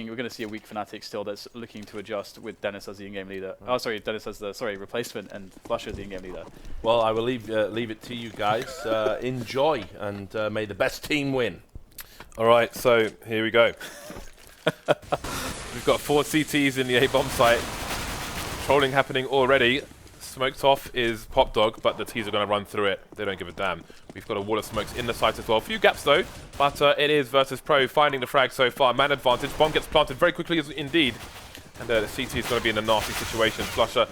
we're going to see a weak Fnatic still that's looking to adjust with Dennis as the in-game leader. Oh, sorry, Dennis as the replacement and Flusher as the in-game leader. Well, I will leave it to you guys. Enjoy, and may the best team win. All right, so here we go. We've got 4 CTs in the A-bomb site. Trolling happening already. Smoked off is Pop Dog, but the T's are going to run through it. They don't give a damn. We've got a wall of smokes in the site as well. A few gaps though, but it is Virtus.pro finding the frag so far. Man advantage. Bomb gets planted very quickly indeed. And the CT is going to be in a nasty situation. Flusher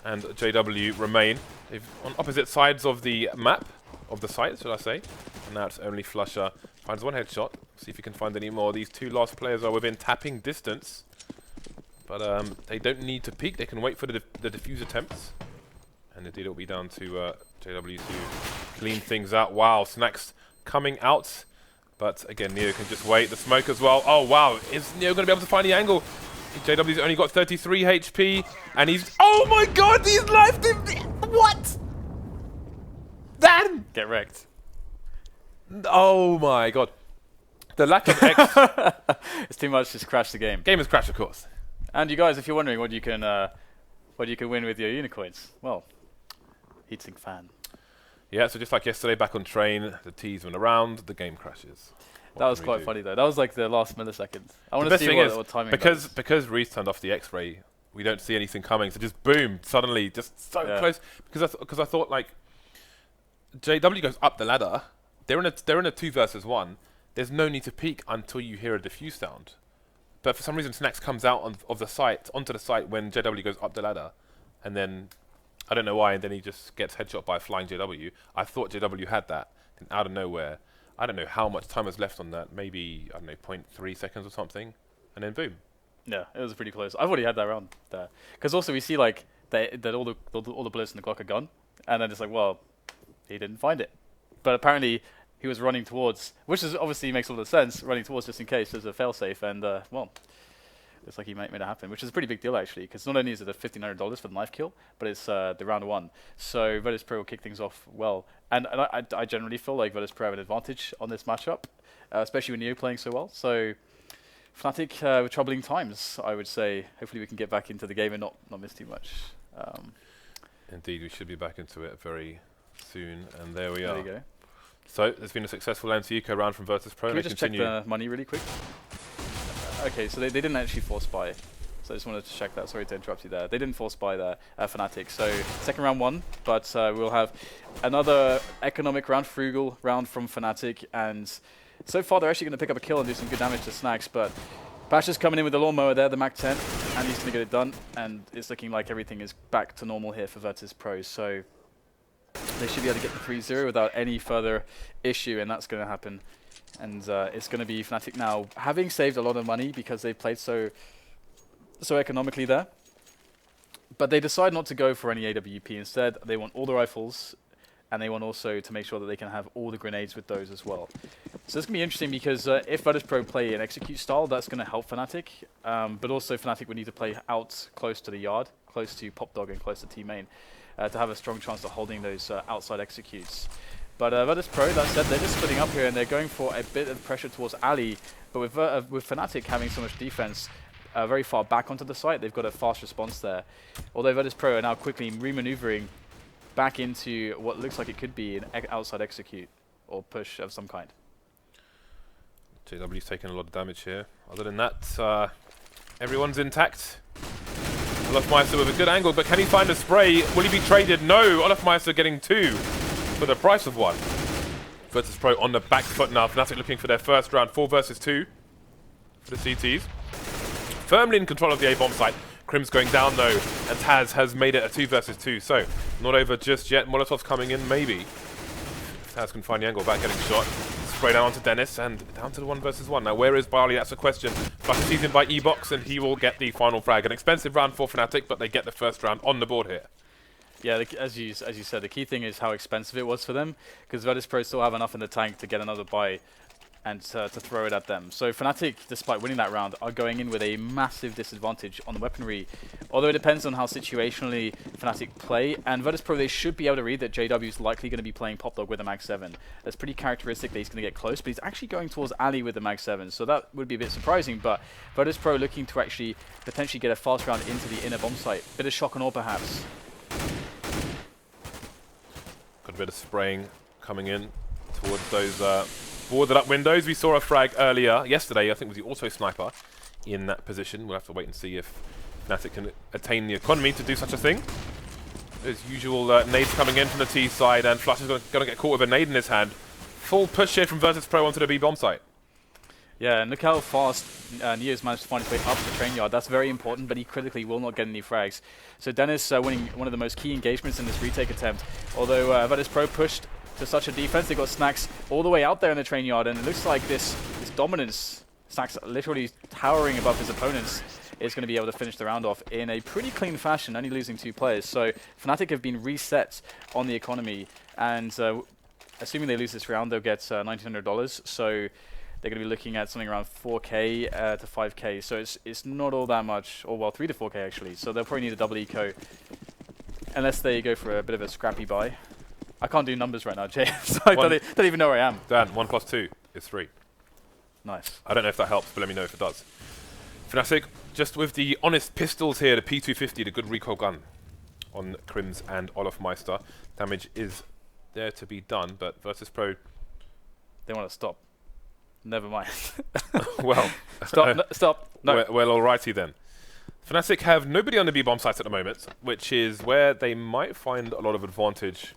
and JW remain. They've on opposite sides of the map, of the site, should I say. And now it's only Flusher. Finds 1 headshot. See if he can find any more. These 2 last players are within tapping distance. But they don't need to peek. They can wait for the defuse attempts. And indeed, it'll be down to JW to clean things out. Wow, Snacks coming out. But again, Neo can just wait. The smoke as well. Oh, wow. Is Neo going to be able to find the angle? JW's only got 33 HP. And he's... Oh, my God. He's left him. What? Damn. Get wrecked. Oh, my God. The lack of X... It's too much. Just crash the game. Game has crashed, of course. And you guys, if you're wondering what you can win with your unicoins, well... Heatsink fan. Yeah, so just like yesterday, back on train, the T's went around, the game crashes. That was quite funny though. That was like the last millisecond. I want to see what timing because Reese turned off the X-ray, we don't see anything coming. So just boom, suddenly, just so close. Because I thought like JW goes up the ladder. They're in a 2 versus 1. There's no need to peek until you hear a diffuse sound. But for some reason, Snacks comes out of the site onto the site when JW goes up the ladder, and then. I don't know why, and then he just gets headshot by a flying JW. I thought JW had that, and out of nowhere, I don't know how much time was left on that, maybe, I don't know, 0.3 seconds or something, and then boom. Yeah, it was pretty close. I've already had that round there. Because also we see like that all the bullets in the Glock are gone, and then it's like, well, he didn't find it. But apparently he was running towards, which is obviously makes a lot of sense, running towards just in case there's a failsafe, and well, looks like he made it happen, which is a pretty big deal actually, because not only is it the $1,500 for the knife kill, but it's the round 1. So Virtus.pro will kick things off well. And I generally feel like Virtus.pro have an advantage on this matchup, especially when Neo playing so well. So Fnatic with troubling times, I would say. Hopefully we can get back into the game and not miss too much. Indeed, we should be back into it very soon, and there we are. There you go. So there's been a successful MC eco round from Virtus.pro. Can we just check the money really quick? Okay, so they didn't actually force buy. So I just wanted to check that. Sorry to interrupt you there. They didn't force buy there, Fnatic. So second round 1, but we'll have another economic round, frugal round from Fnatic. And so far they're actually going to pick up a kill and do some good damage to Snacks. But Bash is coming in with the lawnmower there, the Mac 10, and he's going to get it done. And it's looking like everything is back to normal here for Virtus.pro. So they should be able to get the 3-0 without any further issue, and that's going to happen. And it's going to be Fnatic now, having saved a lot of money because they played so economically there. But they decide not to go for any AWP. Instead, they want all the rifles, and they want also to make sure that they can have all the grenades with those as well. So it's going to be interesting because if Virtus.pro play an execute style, that's going to help Fnatic. But also Fnatic would need to play out close to the yard, close to Pop Dog and close to T-Main, to have a strong chance of holding those outside executes. But Virtus.pro, that said, they're just splitting up here and they're going for a bit of pressure towards Ali. But with Fnatic having so much defense very far back onto the site, they've got a fast response there. Although Virtus.pro are now quickly remaneuvering back into what looks like it could be an outside execute or push of some kind. JW's taking a lot of damage here. Other than that, everyone's intact. Olafmeister with a good angle, but can he find a spray? Will he be traded? No! Olafmeister getting 2. For the price of 1. Virtus.pro on the back foot now. Fnatic looking for their first round. 4 versus 2 for the CTs. Firmly in control of the A-bomb site. Crim's going down though, and Taz has made it a 2 versus 2. So, not over just yet. Molotov's coming in, maybe. Taz can find the angle back, getting shot. Spray down onto Dennis, and down to the 1 versus 1. Now, where is Barley? That's a question. Flutter sees him by E-Box, and he will get the final frag. An expensive round for Fnatic, but they get the first round on the board here. Yeah, as you said, the key thing is how expensive it was for them, because Virtus.pro still have enough in the tank to get another buy. and to throw it at them. So Fnatic, despite winning that round, are going in with a massive disadvantage on the weaponry. Although it depends on how situationally Fnatic play, and Virtus.pro, they should be able to read that JW is likely going to be playing Popdog with a Mag 7. That's pretty characteristic that he's going to get close, but he's actually going towards Ali with the Mag 7, so that would be a bit surprising, but Virtus.pro looking to actually potentially get a fast round into the inner bomb site. Bit of shock and awe perhaps. Got a bit of spraying coming in towards those boarded up windows. We saw a frag earlier, yesterday, I think it was the auto sniper in that position. We'll have to wait and see if Fnatic can attain the economy to do such a thing. As usual, nades coming in from the T side, and Flush is going to get caught with a nade in his hand. Full push here from Virtus.pro onto the B bomb site. Yeah, and look how fast Neo's managed to find his way up the train yard. That's very important, but he critically will not get any frags. So Dennis winning one of the most key engagements in this retake attempt. Although Virtus.pro pushed to such a defense, they got Snacks all the way out there in the train yard, and it looks like this dominance, Snacks literally towering above his opponents, is going to be able to finish the round off in a pretty clean fashion, only losing 2 players. So Fnatic have been reset on the economy, and assuming they lose this round, they'll get $1,900. So they're going to be looking at something around 4k to 5k. So it's not all that much, or well, 3 to 4k actually. So they'll probably need a double eco, unless they go for a bit of a scrappy buy. I can't do numbers right now, Jay, so I don't even know where I am. Dan, 1 + 2 is 3. Nice. I don't know if that helps, but let me know if it does. Fnatic, just with the honest pistols here, the P250, the good recoil gun on Krims and Olaf Meister. Damage is there to be done, but Virtus.pro... They want to stop. Never mind. Well... Stop. No. Well, alrighty then. Fnatic have nobody on the B bomb site at the moment, which is where they might find a lot of advantage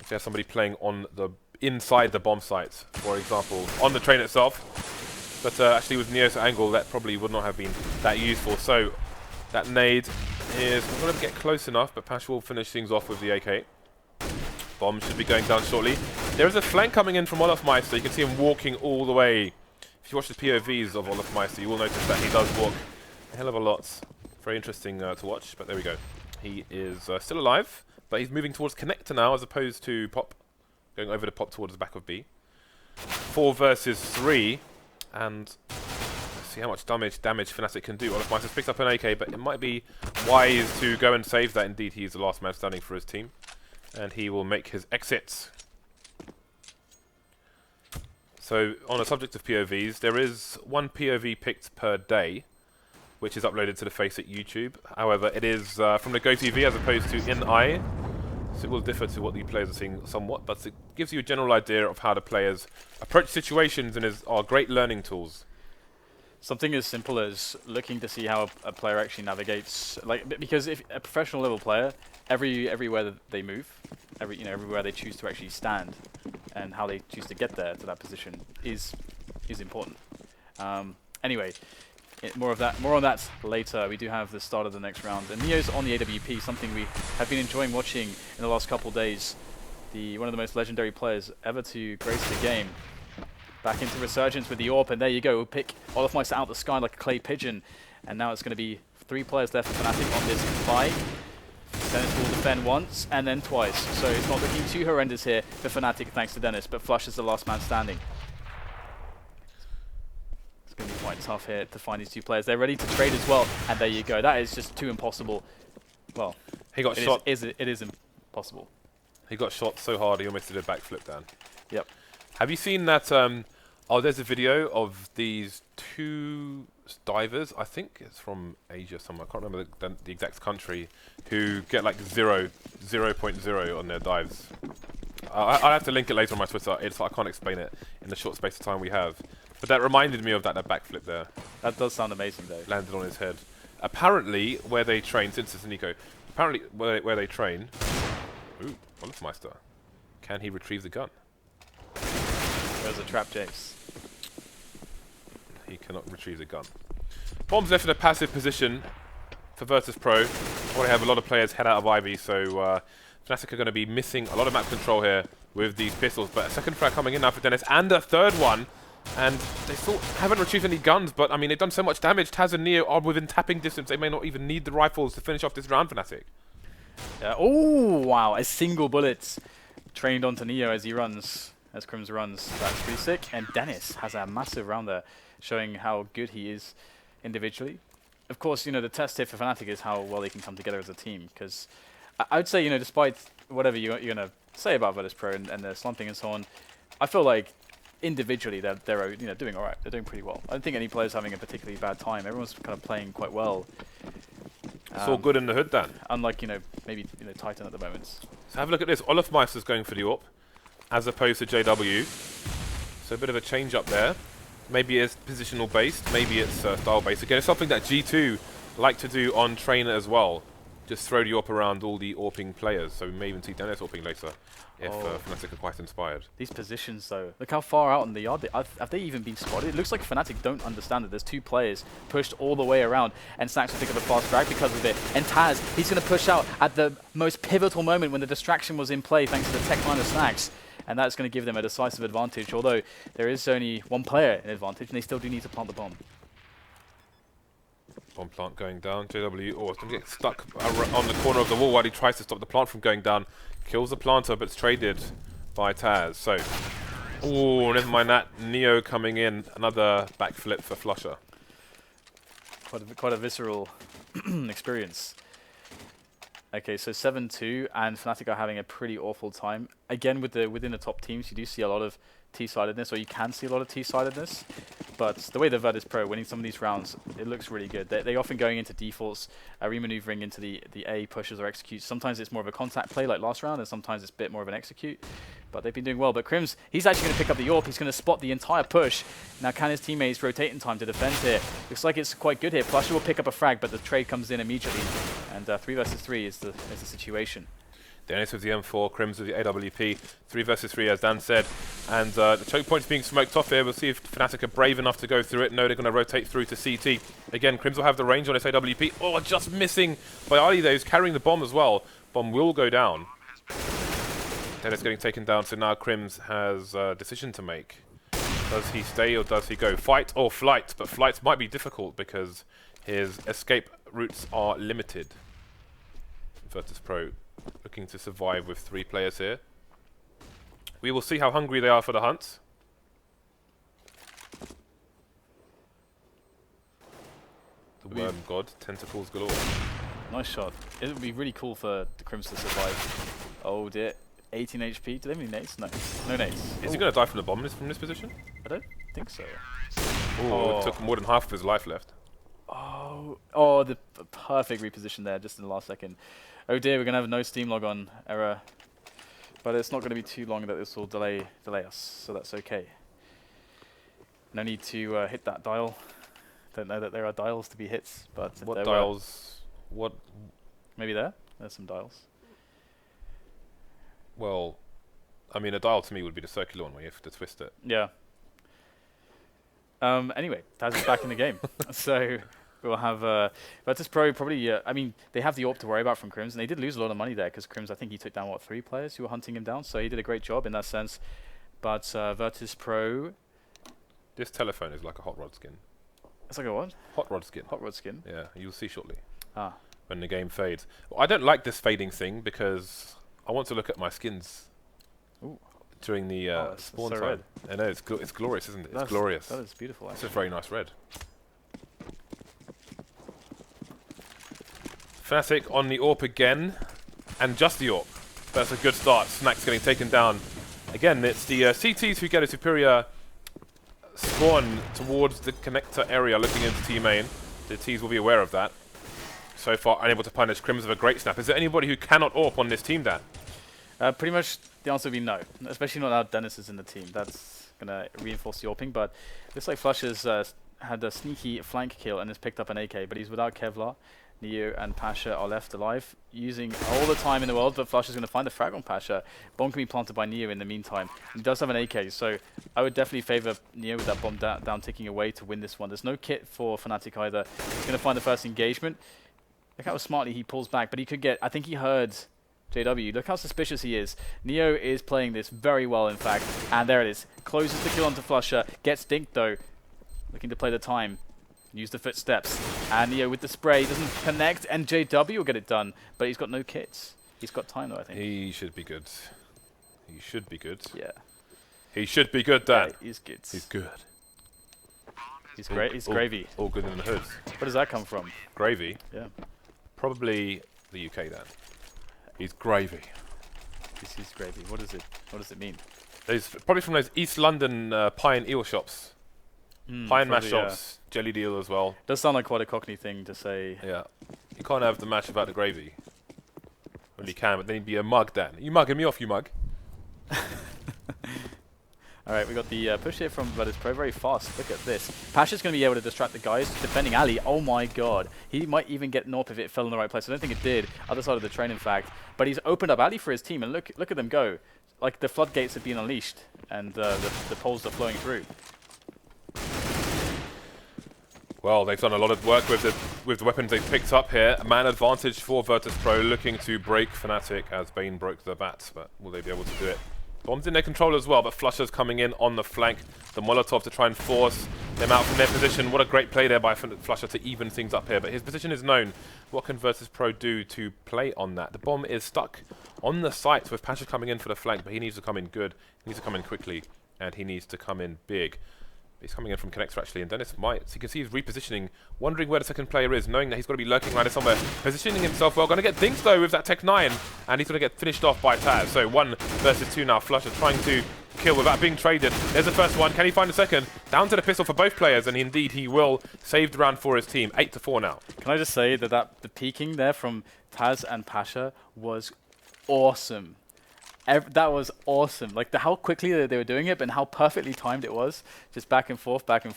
if they have somebody playing on the inside the bomb site, for example, on the train itself. But actually with Neo's angle, that probably would not have been that useful. So that nade is not going to get close enough, but Pash will finish things off with the AK. Bomb should be going down shortly. There is a flank coming in from Olaf Meister. You can see him walking all the way. If you watch the POVs of Olaf Meister, you will notice that he does walk a hell of a lot. Very interesting to watch, but there we go. He is still alive, but he's moving towards Connector now as opposed to Pop. Going over to Pop towards the back of B. 4 versus 3. And let's see how much damage Fnatic can do. Olaf Meister picks up an AK, but it might be wise to go and save that. Indeed, he's the last man standing for his team. And he will make his exit. So, on the subject of POVs, there is 1 POV picked per day, which is uploaded to the FACEIT YouTube. However, it is from the GoTV as opposed to in-eye. So it will differ to what the players are seeing somewhat, but it gives you a general idea of how the players approach situations and are great learning tools. Something as simple as looking to see how a player actually navigates, because if a professional level player, everywhere that they move, everywhere they choose to actually stand, and how they choose to get there to that position is important. Anyway. More on that later. We do have the start of the next round, and Neo's on the AWP, something we have been enjoying watching in the last couple of days. One of the most legendary players ever to grace the game. Back into Resurgence with the AWP, and there you go. We'll pick Olaf Meister out the sky like a clay pigeon, and now it's going to be 3 players left for Fnatic on this buy. Dennis will defend once and then twice, so it's not looking too horrendous here for Fnatic thanks to Dennis, but Flush is the last man standing. It's going to be quite tough here to find these 2 players. They're ready to trade as well, and there you go. That is just too impossible. Well, he got shot. It is impossible. He got shot so hard he almost did a backflip down. Yep. Have you seen that? Oh, there's a video of these 2 divers. I think it's from Asia somewhere. I can't remember the exact country. Who get like 0.0 on their dives. I'll have to link it later on my Twitter. I can't explain it in the short space of time we have. But that reminded me of that backflip there. That does sound amazing, though. Landed on his head. Apparently, where they train, since it's Nico, apparently where they train... Ooh, Olaf Meister. Can he retrieve the gun? There's a trap, James. He cannot retrieve the gun. Bomb's left in a passive position for Virtus.pro. They have a lot of players head out of Ivy, so Fnatic are going to be missing a lot of map control here with these pistols. But a second frag coming in now for Dennis, and a third one. And they still haven't retrieved any guns, but I mean, they've done so much damage. Taz and Neo are within tapping distance. They may not even need the rifles to finish off this round, Fnatic. Oh, wow. A single bullet trained onto Neo as he runs. as Crims runs. That's pretty sick. And Dennis has a massive round there, showing how good he is individually. Of course, you know, the test here for Fnatic is how well they can come together as a team. Because I would say, you know, despite whatever you're going to say about Virtus.pro and their slumping and so on, I feel like individually they're you know, doing all right. They're doing pretty well. I don't think any player's having a particularly bad time. Everyone's kind of playing quite well. It's all good in the hood then. Unlike, you know, maybe, you know, Titan at the moment. So have a look at this. Olafmeister's going for the AWP as opposed to JW. So a bit of a change up there. Maybe it's positional based, maybe it's style based. Again, it's something that G2 like to do on trainer as well. Just throw the AWP around all the AWPing players. So we may even see Dennis AWPing later if Fnatic are quite inspired. These positions though, look how far out in the yard have they even been spotted? It looks like Fnatic don't understand that there's two players pushed all the way around, and Snacks will pick up a fast drag because of it. And Taz, he's going to push out at the most pivotal moment when the distraction was in play thanks to the tech line of Snacks. And that's going to give them a decisive advantage, although there is only one player in advantage, and they still do need to plant the bomb. Bomb plant going down. JW, it's going to get stuck on the corner of the wall while he tries to stop the plant from going down. Kills the planter, but it's traded by Taz. So, oh, never mind that. Neo coming in. Another backflip for Flusher. Quite a visceral experience. Okay, so 7-2, and Fnatic are having a pretty awful time. Again, within the top teams, you do see a lot of T-sidedness, or you can see a lot of T-sidedness. But the way the Virtus.pro winning some of these rounds, it looks really good. They often going into defaults, remaneuvering into the A pushes or executes. Sometimes it's more of a contact play like last round, and sometimes it's a bit more of an execute. But they've been doing well. But Crims, he's actually going to pick up the AWP. He's going to spot the entire push. Now, can his teammates rotate in time to defend here? Looks like it's quite good here. Flusher will pick up a frag, but the trade comes in immediately. And 3 versus 3 is the situation. Dennis with the M4, Crims with the AWP. 3 versus 3, as Dan said. And the choke point is being smoked off here. We'll see if Fnatic are brave enough to go through it. No, they're going to rotate through to CT. Again, Crims will have the range on his AWP. Oh, just missing by Ali there, who's carrying the bomb as well. Bomb will go down. Dennis getting taken down, so now Crims has a decision to make. Does he stay or does he go? Fight or flight? But flight might be difficult because his escape routes are limited. Virtus.pro looking to survive with 3 players here. We will see how hungry they are for the hunt. The worm god, tentacles galore. Nice shot. It would be really cool for the Crims to survive. Oh dear. 18 HP. Do they have any nades? No. No nades. Is he going to die from the bomb from this position? I don't think so. Oh, it took more than half of his life left. Oh, the perfect reposition there just in the last second. Oh dear, we're going to have no Steam log on error. But it's not going to be too long that this will delay us, so that's okay. No need to hit that dial. Don't know that there are dials to be hit, but what dials? What? Maybe there's some dials. Well, I mean, a dial to me would be the circular one where you have to twist it. Yeah. Anyway, Taz is back in the game. So we'll have Virtus.pro probably, I mean, they have the AWP to worry about from Crims, and they did lose a lot of money there because Crims, I think he took down, what, 3 players who were hunting him down, so he did a great job in that sense. But Virtus.pro... This telephone is like a hot rod skin. It's like a what? Hot rod skin. Hot rod skin? Yeah, you'll see shortly. Ah. When the game fades. Well, I don't like this fading thing because I want to look at my skins. Ooh. During the spawn so time. red. I know, it's glorious, isn't it? It's glorious. That is beautiful, actually. It's a very nice red. Fnatic on the AWP again, and just the AWP. That's a good start. Snacks getting taken down. Again, it's the CTs who get a superior spawn towards the connector area looking into T-main. The Ts will be aware of that. So far, unable to punish Crims with a great snap. Is there anybody who cannot AWP on this team, Dan? Pretty much the answer would be no, especially not now Dennis is in the team. That's going to reinforce the AWPing, but looks like Flusher's had a sneaky flank kill and has picked up an AK, but he's without Kevlar. Neo and Pasha are left alive, using all the time in the world, but Flusher's going to find the frag on Pasha. Bomb can be planted by Neo in the meantime. He does have an AK, so I would definitely favour Neo with that bomb down ticking away to win this one. There's no kit for Fnatic either. He's going to find the first engagement. Look how smartly he pulls back, but he could get, I think he heard JW. Look how suspicious he is. Neo is playing this very well, in fact, and there it is. Closes the kill onto Flusher, gets dinked though, looking to play the time. Use the footsteps, and Neo with the spray doesn't connect, and JW will get it done, but he's got no kits. He's got time though, I think. He should be good. He should be good. Yeah. He should be good, Dan. Yeah, he's good. He's good. He's great. He's gravy. All good in the hoods. Where does that come from? Gravy? Yeah. Probably the UK, Dan. He's gravy. He's gravy. What is it? What does it mean? There's probably from those East London pie and eel shops. Pie and mash shops. Jellied eel as well. Does sound like quite a Cockney thing to say. Yeah. You can't have the mash without the gravy. Well, you can, but then you'd be a mug, Dan. You mugging me off, you mug. Alright, we got the push here from Virtus.pro very fast. Look at this. Pasha's going to be able to distract the guys defending Ali. Oh my god. He might even get Norp if it fell in the right place. I don't think it did. Other side of the train, in fact. But he's opened up Ali for his team, and look at them go. Like the floodgates have been unleashed, and the poles are flowing through. Well, they've done a lot of work with the weapons they've picked up here. A man advantage for Virtus.pro, looking to break Fnatic as Bane broke the bats, but will they be able to do it? Bombs in their control as well, but Flusher's coming in on the flank. The Molotov to try and force them out from their position. What a great play there by Flusher to even things up here, but his position is known. What can Virtus.pro do to play on that? The bomb is stuck on the site with Pasha coming in for the flank, but he needs to come in good. He needs to come in quickly, and he needs to come in big. He's coming in from connector actually, and Dennis might, so you can see he's repositioning, wondering where the second player is, knowing that he's got to be lurking around somewhere, positioning himself well, going to get dinked though with that Tech 9, and he's going to get finished off by Taz. So 1 versus 2 now, Flusher trying to kill without being traded. There's the first one, can he find a second? Down to the pistol for both players, and indeed he will. Saved round for his team, 8-4 now. Can I just say that the peeking there from Taz and Pasha was awesome. That was awesome. Like how quickly they were doing it, and how perfectly timed it was. Just back and forth, trying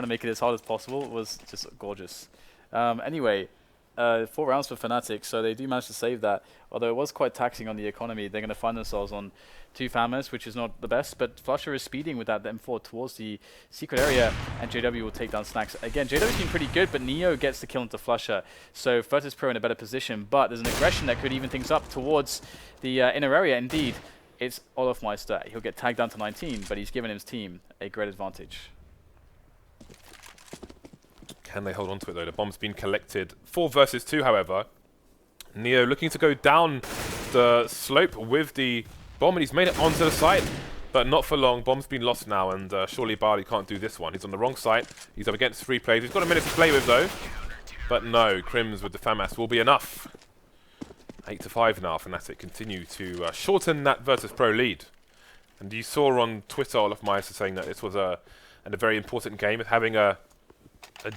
to make it as hard as possible. It was just gorgeous. Anyway, 4 rounds for Fnatic, so they do manage to save that. Although it was quite taxing on the economy, they're going to find themselves on 2 Famers, which is not the best. But Flusher is speeding with that M4 towards the secret area, and JW will take down Snacks. Again, JW's been pretty good, but Neo gets the kill into Flusher. So Virtus.pro in a better position, but there's an aggression that could even things up towards the inner area. Indeed, it's Olofmeister. He'll get tagged down to 19, but he's given his team a great advantage. Can they hold on to it though? The bomb's been collected. 4 versus 2, however. Neo looking to go down the slope with the bomb, and he's made it onto the site, but not for long. Bomb's been lost now, and surely Barley can't do this one. He's on the wrong side. He's up against 3 players. He's got a minute to play with though, but no, Crims with the FAMAS will be enough. 8-5 now. Fnatic continue to shorten that Virtus.pro lead. And you saw on Twitter Olofmeister saying that this was a very important game, with having a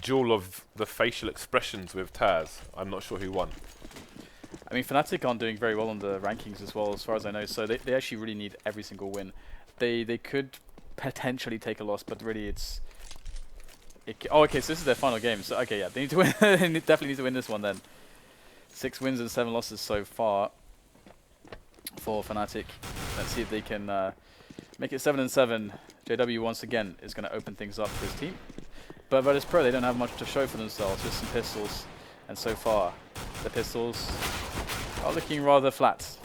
duel of the facial expressions with Taz. I'm not sure who won. I mean, Fnatic aren't doing very well on the rankings as well, as far as I know, so they actually really need every single win. They could potentially take a loss, but really oh, okay, so this is their final game. So, okay, yeah, they need to win. They definitely need to win this one then. 6 wins and 7 losses so far for Fnatic. Let's see if they can make it 7-7. JW once again is going to open things up for his team. But Virtus.pro, they don't have much to show for themselves, just some pistols. And so far, the pistols are looking rather flat.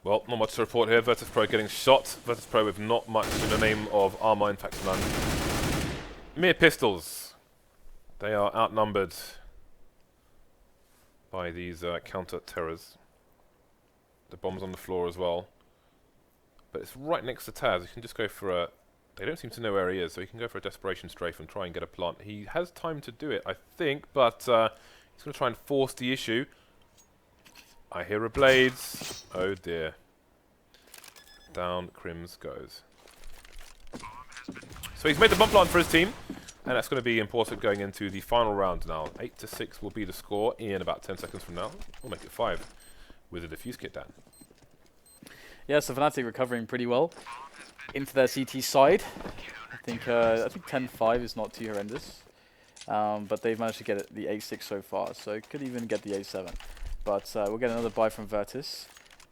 Well, not much to report here. Virtus.pro getting shot. Virtus.pro with not much in the name of armor, in fact none. Mere pistols. They are outnumbered by these counter-terrors. The bomb's on the floor as well. But it's right next to Taz. You can just go for a... They don't seem to know where he is, so he can go for a desperation strafe and try and get a plant. He has time to do it, I think, but he's going to try and force the issue. I hear a blades. Oh dear. Down Crims goes. So he's made the bomb plant for his team, and that's going to be important going into the final round now. 8-6 will be the score in about 10 seconds from now. We'll make it 5 with a defuse kit down. Yeah, so Fnatic recovering pretty well into their CT side. I think 10-5 is not too horrendous, but they've managed to get the 8-6 so far, so could even get the 8-7. But we'll get another buy from Virtus.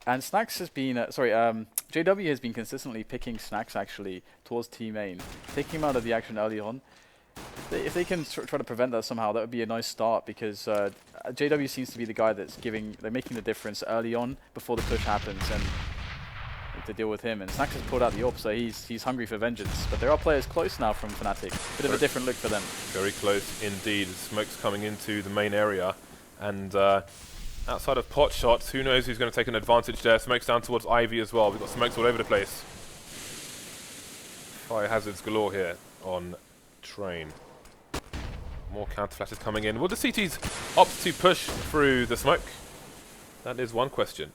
And Snacks has been, JW has been consistently picking Snacks actually towards T main, taking him out of the action early on. If they can try to prevent that somehow, that would be a nice start, because JW seems to be the guy that's they're making the difference early on before the push happens, and to deal with him. And Snacks has pulled out the AWP, so he's hungry for vengeance. But there are players close now from Fnatic. Bit of a different look for them. Very close indeed. Smoke's coming into the main area, and outside of pot shots. Who knows who's going to take an advantage there? Smokes down towards Ivy as well. We've got smokes all over the place. Fire hazards galore here on Train. More counter flashes coming in. Will the CTs opt to push through the smoke? That is one question.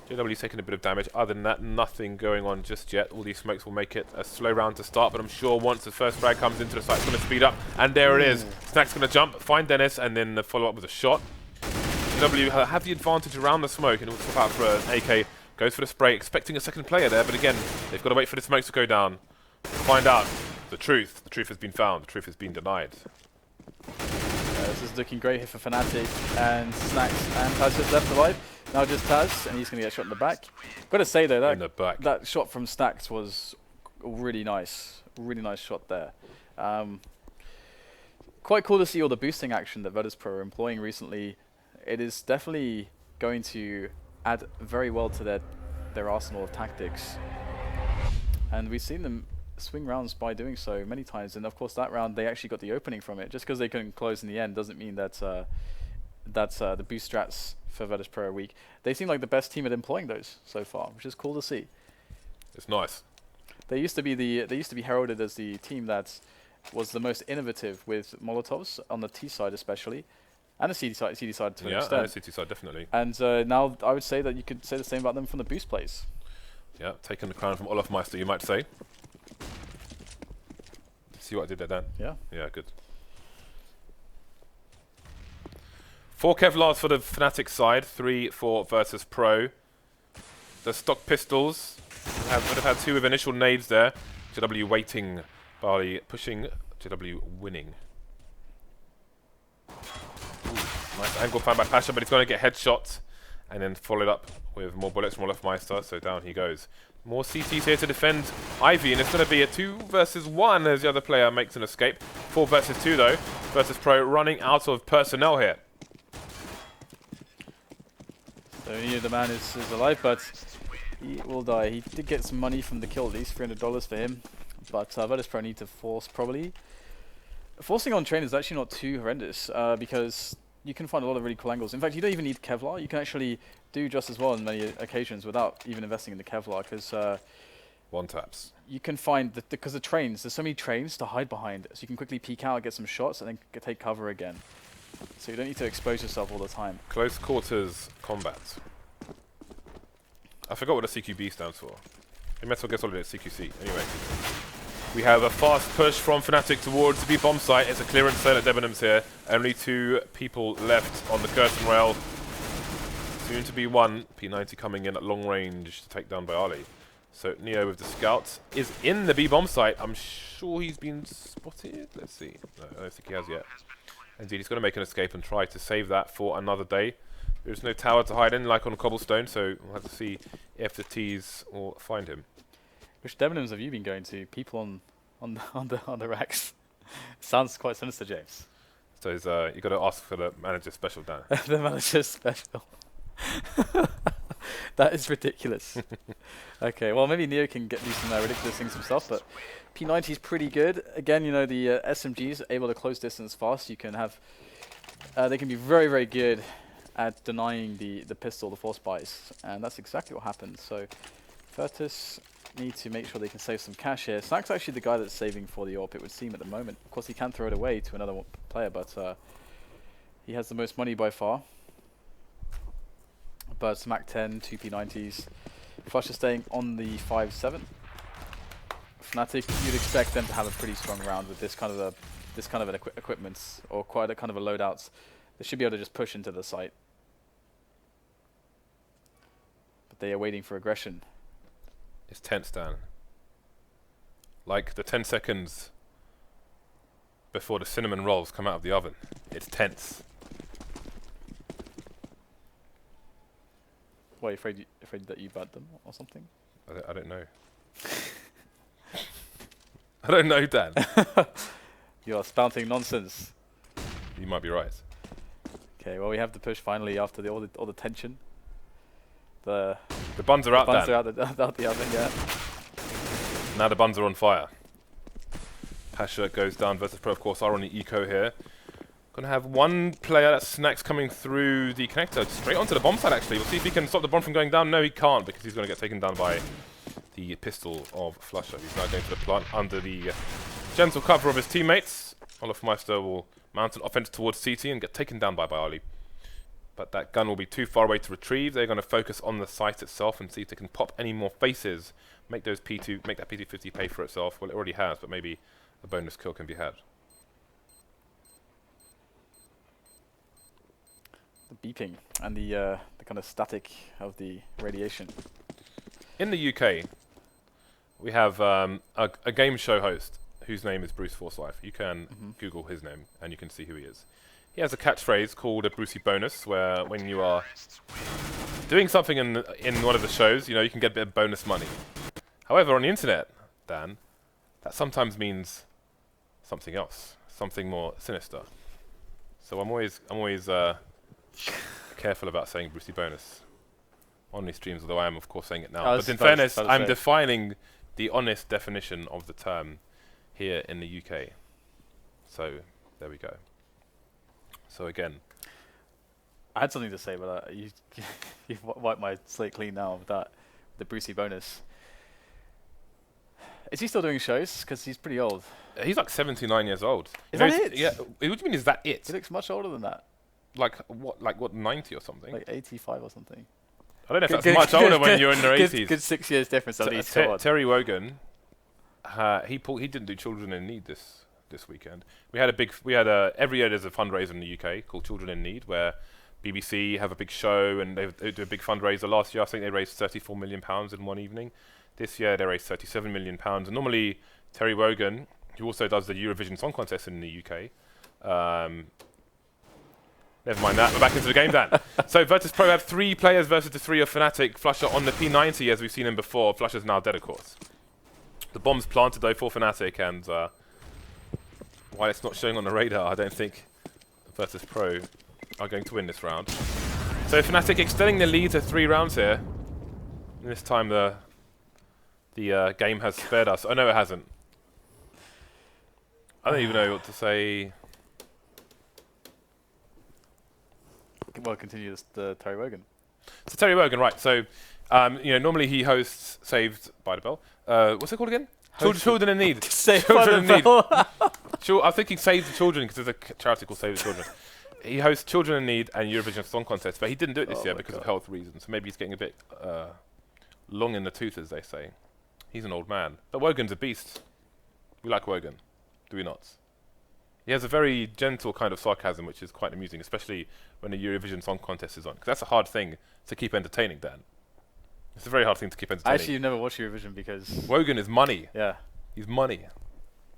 JW's taking a bit of damage. Other than that, nothing going on just yet. All these smokes will make it a slow round to start, but I'm sure once the first frag comes into the site, it's going to speed up. And there it is. Snack's going to jump, find Dennis, and then follow up with a shot. JW have the advantage around the smoke, and it will swap out for an AK. Goes for the spray, expecting a second player there, but again, they've got to wait for the smokes to go down. Find out the truth. The truth has been found. The truth has been denied. This is looking great here for Fnatic, and Snacks and Taz just left alive. Now just Taz, and he's going to get shot in the back. Got to say though, that shot from Snacks was really nice shot there. Quite cool to see all the boosting action that Virtus.pro are employing recently. It is definitely going to add very well to their arsenal of tactics, and we've seen them swing rounds by doing so many times, and of course that round they actually got the opening from it. Just because they couldn't close in the end doesn't mean that the boost strats for Virtus.pro are weak. They seem like the best team at employing those so far, which is cool to see. It's nice. They used to be heralded as the team that was the most innovative with Molotovs on the T side especially, and the CD side to an extent. Yeah, and the CT side definitely. And now I would say that you could say the same about them from the boost plays. Yeah, taking the crown from Olaf Meister, you might say. See what I did there, Dan? Yeah. Yeah, good. 4 Kevlars for the Fnatic side, 3 for Virtus.pro. The stock pistols would have had 2 with initial nades there. JW waiting, Barley pushing, JW winning. Ooh, nice angle found by Pasha, but he's going to get headshots and then followed up with more bullets from Olaf Meister, so down he goes. More CTs here to defend Ivy, and it's going to be a 2 versus 1 as the other player makes an escape. 4 versus 2 though. Virtus.pro running out of personnel here. So the man is alive, but he will die. He did get some money from the kill, at least $300 for him. But Virtus.pro need to force probably. Forcing on Train is actually not too horrendous because you can find a lot of really cool angles. In fact, you don't even need Kevlar. You can actually do just as well on many occasions without even investing in the Kevlar, because One taps. you can find that because the trains, there's so many trains to hide behind, so you can quickly peek out, get some shots, and then take cover again. So you don't need to expose yourself all the time. Close quarters combat. I forgot what the CQB stands for. We might as well get all of it, CQC. Anyway. We have a fast push from Fnatic towards the B bomb site. It's a clearance sale at Debenhams here. Only 2 people left on the curtain rail. Soon to be 1. P90 coming in at long range to take down by Ali. So Neo with the scouts is in the B bomb site. I'm sure he's been spotted. Let's see. No, I don't think he has yet. Indeed, he's going to make an escape and try to save that for another day. There's no tower to hide in like on cobblestone, so we'll have to see if the T's will find him. Which Debenhams have you been going to? People on the racks. Sounds quite sinister, James. So you got to ask for the manager special, Dan. The manager special. That is ridiculous. Okay, well maybe Neo can do some ridiculous things himself, but P90 is pretty good. Again, you know, the SMGs are able to close distance fast. You can have, they can be very, very good at denying the pistol, the force buys, and that's exactly what happened. So Virtus need to make sure they can save some cash here. Snack's actually the guy that's saving for the AWP, it would seem, at the moment. Of course, he can throw it away to another player, but he has the most money by far. But Smack 10, 2 P90s. Flush is staying on the 5-7. Fnatic, you'd expect them to have a pretty strong round with this kind of an equipment, or quite a kind of a loadouts. They should be able to just push into the site. But they are waiting for aggression. It's tense, Dan. Like the 10 seconds before the cinnamon rolls come out of the oven. It's tense. Why, afraid that you bad them or something? I don't know. I don't know, Dan. You are spouting nonsense. You might be right. Okay, well we have the push finally after all the tension. The buns are out, Dan. Buns are out the oven, yeah. Now the buns are on fire. Pasha goes down. Virtus.pro, of course, are on the eco here. Gonna have one player, that's Snacks, coming through the connector, straight onto the bomb side actually. We'll see if he can stop the bomb from going down. No, he can't, because he's gonna get taken down by the pistol of Flusher. He's now going to the plant under the gentle cover of his teammates. Olafmeister will mount an offense towards CT and get taken down by Bialy. But that gun will be too far away to retrieve. They're gonna focus on the site itself and see if they can pop any more faces. Make that P250 pay for itself. Well, it already has, but maybe a bonus kill can be had. The beeping and the kind of static of the radiation. In the UK, we have a game show host whose name is Bruce Forsyth. You can Google his name and you can see who he is. He has a catchphrase called a Brucey bonus, where when you are doing something in one of the shows, you know, you can get a bit of bonus money. However, on the internet, Dan, that sometimes means something else, something more sinister. So I'm always careful about saying Brucey bonus on these streams, although I am of course saying it now. But in fairness, I'm defining the honest definition of the term here in the UK. So there we go. So again, I had something to say, but you've wiped my slate clean now with that, the Brucey bonus. Is he still doing shows? Because he's pretty old. He's like 79 years old. Is that it? Yeah. What do you mean? Is that it? He looks much older than that. Like what? 90 or something? Like 85 or something. I don't know if that's much older when you're in your 80s. Good 6 years difference at least. Terry Wogan, he didn't do Children in Need this weekend. We had every year there's a fundraiser in the UK called Children in Need, where BBC have a big show and they do a big fundraiser. Last year I think they raised £34 million in one evening. This year they raised £37 million. And normally Terry Wogan, who also does the Eurovision Song Contest in the UK, never mind that, we're back into the game, Dan. So Virtus.pro have 3 players versus the 3 of Fnatic. Flusher on the P90 as we've seen him before. Flusher's now dead, of course. The bomb's planted though for Fnatic, and while it's not showing on the radar, I don't think Virtus.pro are going to win this round. So Fnatic extending the lead to 3 rounds here. And this time the game has spared us. Oh no, it hasn't. I don't even know what to say. Well, continue the Terry Wogan. So Terry Wogan, right? So, normally he hosts Saved by the Bell. What's it called again? Children in Need. Saved by the Bell. I was thinking Save the Children because there's a charity called Save the Children. He hosts Children in Need and Eurovision Song Contest, but he didn't do it this year because of health reasons. So maybe he's getting a bit long in the tooth, as they say. He's an old man. But Wogan's a beast. We like Wogan, do we not? He has a very gentle kind of sarcasm, which is quite amusing, especially when the Eurovision Song Contest is on. Because that's a hard thing to keep entertaining, Dan. It's a very hard thing to keep entertaining. Actually, you've never watched Eurovision because... Wogan is money. Yeah. He's money.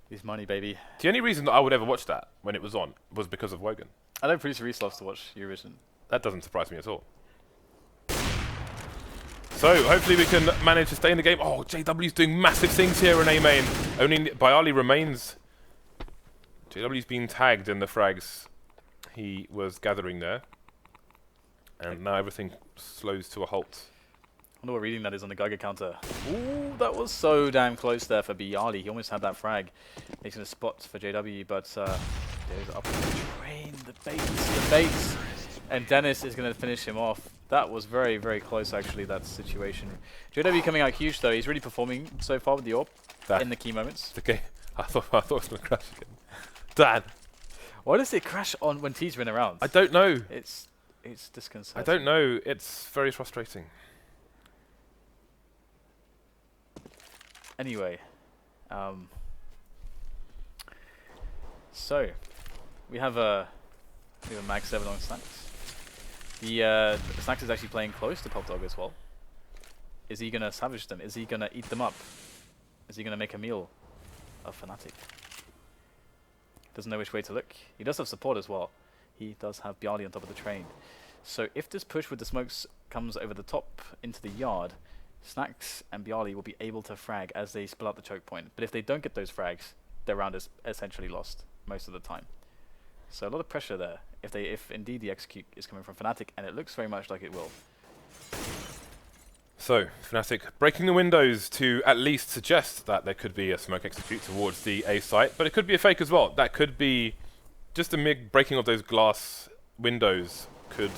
He's money, baby. The only reason that I would ever watch that when it was on was because of Wogan. I know producer Reese loves to watch Eurovision. That doesn't surprise me at all. So, hopefully we can manage to stay in the game. Oh, JW's doing massive things here in A main. Only Bialy remains... JW's been tagged in the frags he was gathering there. And now everything slows to a halt. I wonder what reading that is on the Geiger counter. Ooh, that was so damn close there for Bialy. He almost had that frag. Making a spot for JW, but there's up the train, the baits. And Dennis is going to finish him off. That was very, very close, actually, that situation. JW coming out huge, though. He's really performing so far with the AWP in the key moments. Okay, I thought it was going to crash again. Dan! Why does it crash on when T's run around? I don't know. It's disconcerting. I don't know. It's very frustrating. Anyway, so we have a Mag 7 on Snacks. The Snacks is actually playing close to Pop Dog as well. Is he gonna savage them? Is he gonna eat them up? Is he gonna make a meal of Fnatic? Doesn't know which way to look. He does have support as well. He does have Bialy on top of the train. So if this push with the smokes comes over the top into the yard, Snacks and Bialy will be able to frag as they spill out the choke point. But if they don't get those frags, their round is essentially lost most of the time. So a lot of pressure there if indeed the execute is coming from Fnatic, and it looks very much like it will. So, Fnatic breaking the windows to at least suggest that there could be a smoke execute towards the A site, but it could be a fake as well. That could be just the mere breaking of those glass windows could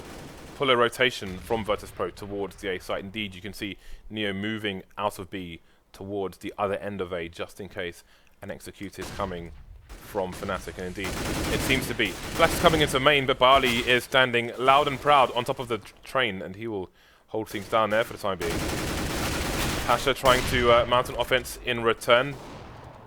pull a rotation from Virtus.pro towards the A site. Indeed, you can see Neo moving out of B towards the other end of A, just in case an execute is coming from Fnatic, and indeed, it seems to be. Flash is coming into main, but Bali is standing loud and proud on top of the train, and he will hold things down there for the time being. Pasha trying to mount an offense in return.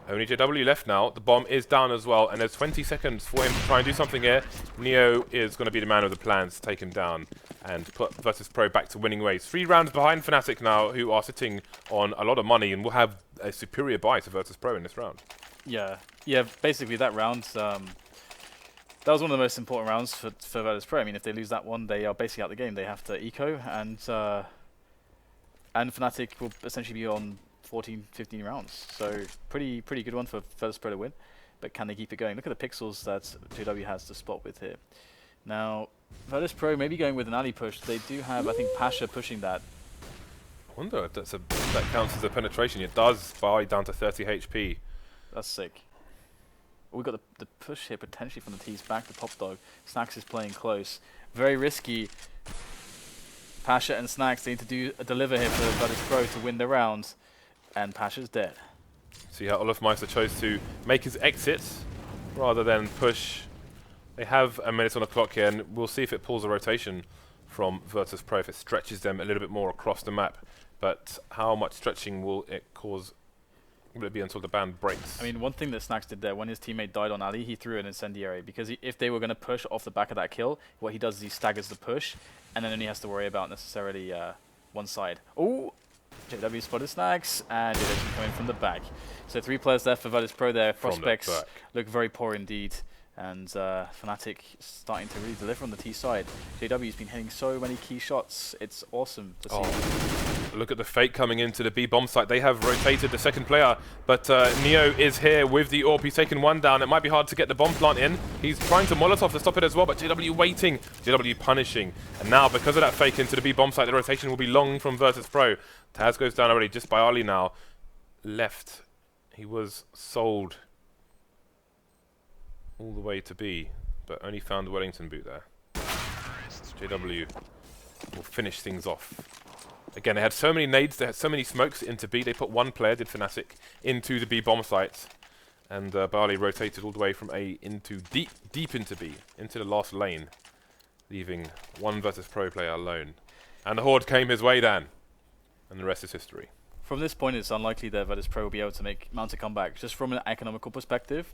Only JW left now. The bomb is down as well, and there's 20 seconds for him to try and do something here. Neo is going to be the man with the plans to take him down and put Virtus.pro back to winning ways. 3 rounds behind Fnatic now, who are sitting on a lot of money and will have a superior buy to Virtus.pro in this round. Yeah, basically that round, that was one of the most important rounds for Virtus.pro. I mean, if they lose that one, they are basically out the game. They have to eco, and Fnatic will essentially be on 14, 15 rounds. So pretty good one for Virtus.pro to win. But can they keep it going? Look at the pixels that JW has to spot with here. Now, Virtus.pro maybe going with an alley push. They do have, I think, Pasha pushing that. I wonder if that counts as a penetration. It does, buy down to 30 HP. That's sick. We got the push here potentially from the T's back to Pop Dog. Snacks is playing close. Very risky. Pasha and Snacks, they need to do a deliver here for Virtus.pro to win the round. And Pasha's dead. See how Olafmeister chose to make his exit rather than push. They have a minute on the clock here, and we'll see if it pulls a rotation from Virtus.pro, if it stretches them a little bit more across the map. But how much stretching will it cause? Will it be until the band breaks? I mean, one thing that Snacks did there, when his teammate died on Ali, he threw an incendiary, because if they were going to push off the back of that kill, what he does is he staggers the push, and then only has to worry about necessarily one side. Oh! JW spotted Snacks, and JW coming from the back. So 3 players left for Virtus.pro there. Prospects look very poor indeed. And Fnatic starting to really deliver on the T side. JW's been hitting so many key shots. It's awesome to see. Look at the fake coming into the B bomb site. They have rotated the second player, but Neo is here with the AWP. He's taken one down. It might be hard to get the bomb plant in. He's trying to Molotov to stop it as well, but JW waiting. JW punishing. And now, because of that fake into the B bomb site, the rotation will be long from Virtus.pro. Taz goes down already just by Ali now. Left. He was sold all the way to B, but only found the Wellington boot there. JW will finish things off. Again, they had so many nades, they had so many smokes into B. They put 1 player, did Fnatic, into the B bomb site. And Bali rotated all the way from A into deep into B, into the last lane, leaving 1 Virtus.pro player alone. And the Horde came his way, Dan. And the rest is history. From this point, it's unlikely that Virtus.pro will be able to mount a comeback. Just from an economical perspective,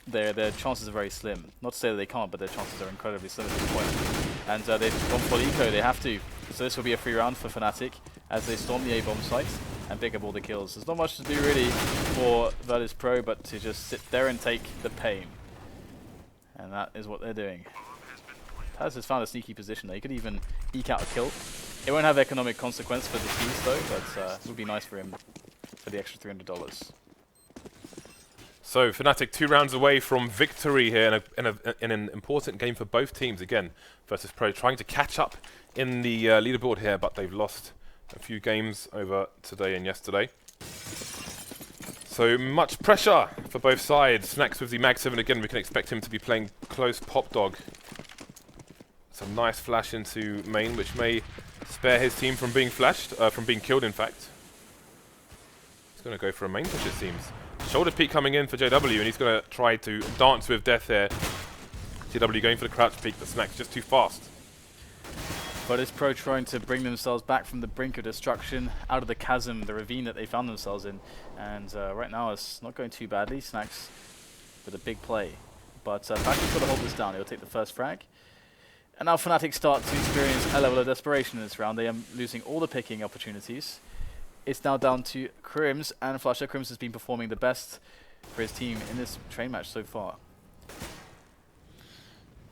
their chances are very slim. Not to say that they can't, but their chances are incredibly slim at this point. And they've gone full eco, they have to. So this will be a free round for Fnatic as they storm the A-bomb site and pick up all the kills. There's not much to do really for Virtus.pro, but to just sit there and take the pain. And that is what they're doing. Taz has found a sneaky position there. He could even eke out a kill. It won't have economic consequence for the teams though, but it would be nice for him for the extra $300. So Fnatic 2 rounds away from victory here in an important game for both teams. Again, Virtus.pro trying to catch up in the leaderboard here, but they've lost a few games over today and yesterday. So much pressure for both sides. Snacks with the Mag 7 again. We can expect him to be playing close Pop Dog. Some nice flash into main, which may spare his team from being flashed, from being killed in fact. He's going to go for a main push it seems. Shoulder peek coming in for JW, and he's going to try to dance with death here. JW going for the crouch peek, but Snacks just too fast. Virtus.pro trying to bring themselves back from the brink of destruction, out of the chasm, the ravine that they found themselves in. And right now it's not going too badly. Snacks with a big play. But Pasha's got to hold this down. He'll take the first frag. And now Fnatic start to experience a level of desperation in this round. They are losing all the picking opportunities. It's now down to Crims and Flusher. Crims has been performing the best for his team in this train match so far.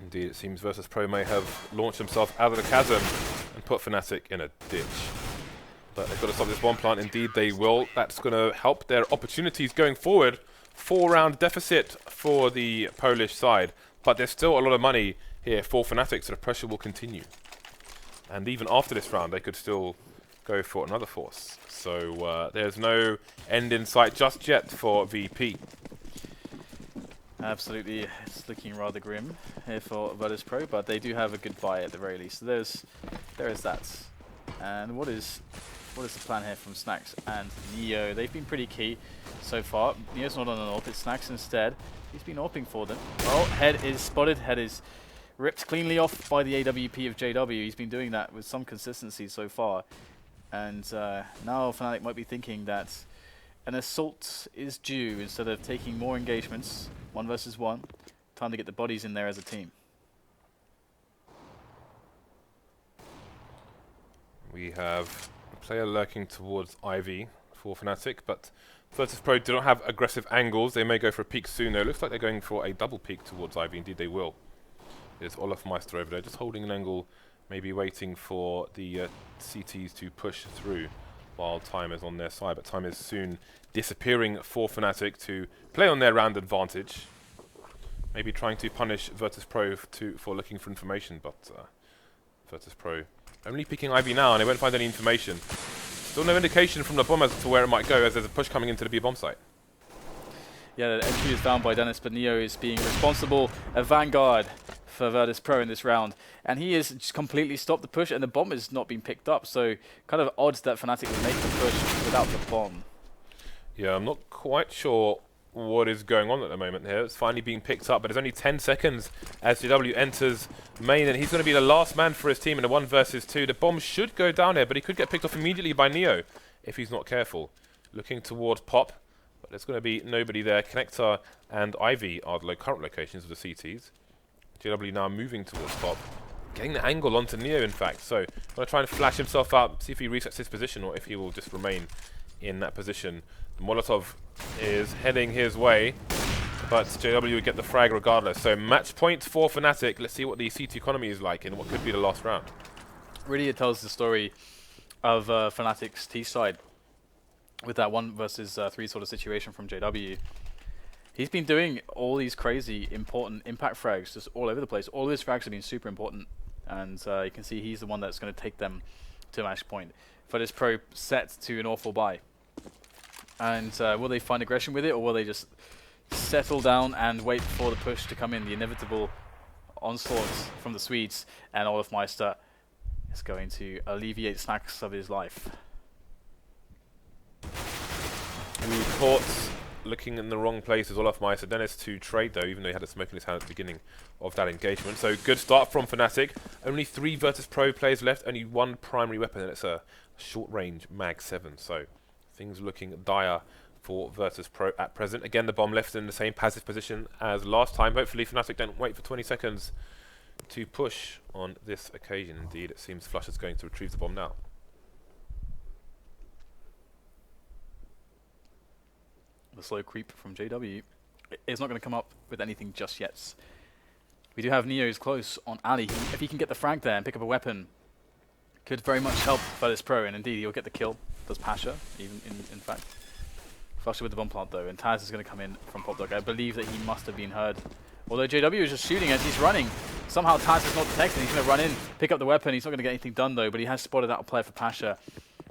Indeed, it seems Virtus.pro may have launched himself out of the chasm and put Fnatic in a ditch. But they've got to stop this one plant. Indeed, they will. That's going to help their opportunities going forward. 4-round deficit for the Polish side. But there's still a lot of money here for Fnatic, so the pressure will continue. And even after this round, they could still go for another force. So there's no end in sight just yet for VP. Absolutely, it's looking rather grim here for Virtus.pro, but they do have a good buy at the very least. So there is that. And what is the plan here from Snacks and Neo? They've been pretty key so far. Neo's not on an AWP, it's Snacks instead. He's been AWPing for them. Oh, head is spotted, head is ripped cleanly off by the AWP of JW. He's been doing that with some consistency so far. And now Fnatic might be thinking that an assault is due instead of taking more engagements. 1 versus 1. Time to get the bodies in there as a team. We have a player lurking towards Ivy for Fnatic, but Virtus.pro do not have aggressive angles. They may go for a peek soon though. Looks like they're going for a double peek towards Ivy. Indeed they will. There's Olafmeister over there, just holding an angle, maybe waiting for the CTs to push through while time is on their side, but time is soon disappearing for Fnatic to play on their round advantage. Maybe trying to punish Virtus.pro for looking for information, but Virtus.pro only picking Ivy now, and they won't find any information. Still no indication from the bomb as to where it might go, as there's a push coming into the B bomb site. Yeah, the entry is down by Dennis, but Neo is being responsible, a vanguard for Virtus.pro in this round. And he has just completely stopped the push, and the bomb has not been picked up, so kind of odds that Fnatic would make the push without the bomb. Yeah, I'm not quite sure what is going on at the moment here. It's finally being picked up, but there's only 10 seconds as JW enters main, and he's going to be the last man for his team in a 1 versus 2. The bomb should go down here, but he could get picked off immediately by Neo if he's not careful. Looking towards Pop, but there's going to be nobody there. Connector and Ivy are the current locations of the CTs. JW now moving towards Pop, getting the angle onto Neo, in fact. So, going to try and flash himself out, see if he resets his position or if he will just remain in that position. The Molotov is heading his way, but JW would get the frag regardless. So, match point for Fnatic. Let's see what the CT economy is like in what could be the last round. Really, it tells the story of Fnatic's T side with that 1 versus 3 sort of situation from JW. He's been doing all these crazy important impact frags just all over the place. All of his frags have been super important, and you can see he's the one that's going to take them to match point. Virtus.pro set to an awful buy. And will they find aggression with it, or will they just settle down and wait for the push to come in? The inevitable onslaught from the Swedes, and Olafmeister is going to alleviate Snacks of his life. Caught looking in the wrong place as Olafmeister. Dennis to trade though, even though he had a smoke in his hand at the beginning of that engagement. So good start from Fnatic. Only 3 Virtus.pro players left, only 1 primary weapon, and it's a short range Mag 7. So things looking dire for Virtus.pro at present. Again, the bomb left in the same passive position as last time. Hopefully Fnatic don't wait for 20 seconds to push on this occasion. Indeed, it seems Flush is going to retrieve the bomb now. The slow creep from JW is not going to come up with anything just yet. We do have Neo's close on Ali. If he can get the frag there and pick up a weapon, could very much help Virtus.pro, and indeed he'll get the kill. Does Pasha, even in fact. Flusher with the bomb plant though, and Taz is going to come in from Pop Dog. I believe that he must have been heard. Although JW is just shooting as he's running. Somehow Taz is not detected. He's going to run in, pick up the weapon. He's not going to get anything done though, but he has spotted out a player for Pasha.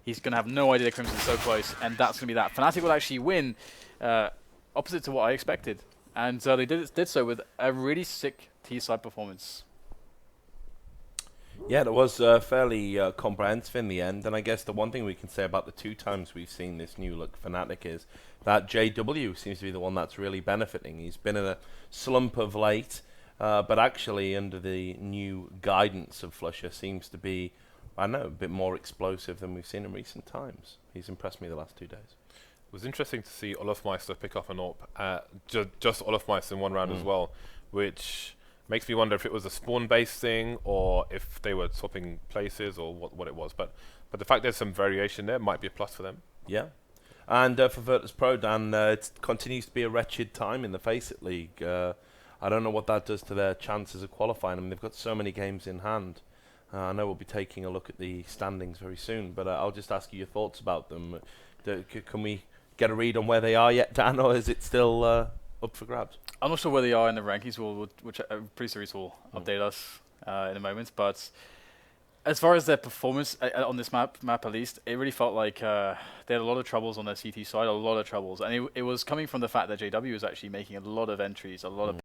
He's going to have no idea Crimson's so close, and that's going to be that. Fnatic will actually win, opposite to what I expected. And they did so with a really sick T-side performance. Yeah, it was fairly comprehensive in the end, and I guess the one thing we can say about the 2 times we've seen this new look Fnatic is that JW seems to be the one that's really benefiting. He's been in a slump of late, but actually under the new guidance of Flusher seems to be, I don't know, a bit more explosive than we've seen in recent times. He's impressed me the last 2 days. It was interesting to see Olafmeister pick up an AWP, just Olafmeister in 1 round as well, which makes me wonder if it was a spawn-based thing or if they were swapping places or what it was. But the fact there's some variation there might be a plus for them. Yeah. And for Virtus.pro, Dan, it continues to be a wretched time in the FACEIT League. I don't know what that does to their chances of qualifying. I mean, they've got so many games in hand. I know we'll be taking a look at the standings very soon, but I'll just ask you your thoughts about them. Can we get a read on where they are yet, Dan, or is it still up for grabs? I'm not sure where they are in the rankings, which pretty serious will update us in a moment, but As far as their performance on this map at least, it really felt like they had a lot of troubles on their CT side, a lot of troubles. And it was coming from the fact that JW was actually making a lot of entries, a lot of